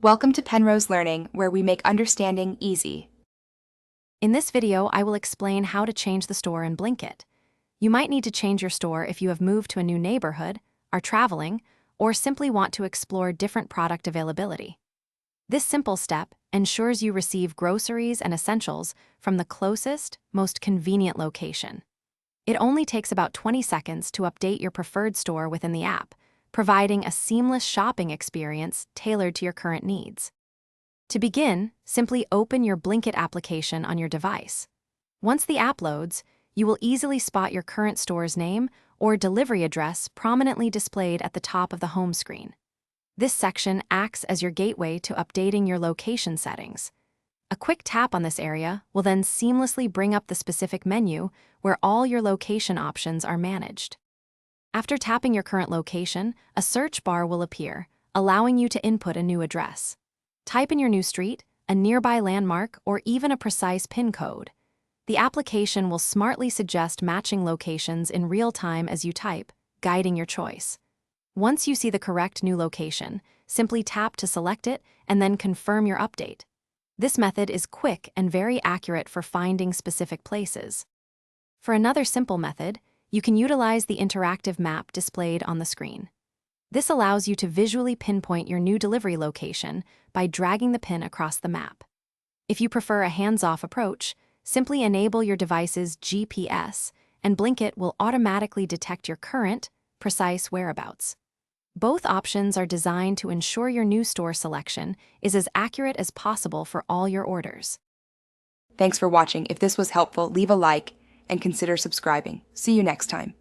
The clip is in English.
Welcome to Penrose Learning, where we make understanding easy. In this video, I will explain how to change the store in Blinkit. You might need to change your store if you have moved to a new neighborhood, are traveling, or simply want to explore different product availability. This simple step ensures you receive groceries and essentials from the closest, most convenient location. It only takes about 20 seconds to update your preferred store within the app, providing a seamless shopping experience tailored to your current needs. To begin, simply open your Blinkit application on your device. Once the app loads, you will easily spot your current store's name or delivery address prominently displayed at the top of the home screen. This section acts as your gateway to updating your location settings. A quick tap on this area will then seamlessly bring up the specific menu where all your location options are managed. After tapping your current location, a search bar will appear, allowing you to input a new address. Type in your new street, a nearby landmark, or even a precise PIN code. The application will smartly suggest matching locations in real time as you type, guiding your choice. Once you see the correct new location, simply tap to select it and then confirm your update. This method is quick and very accurate for finding specific places. For another simple method, you can utilize the interactive map displayed on the screen. This allows you to visually pinpoint your new delivery location by dragging the pin across the map. If you prefer a hands-off approach, simply enable your device's GPS, and Blinkit will automatically detect your current, precise whereabouts. Both options are designed to ensure your new store selection is as accurate as possible for all your orders. Thanks for watching. If this was helpful, leave a like and consider subscribing. See you next time.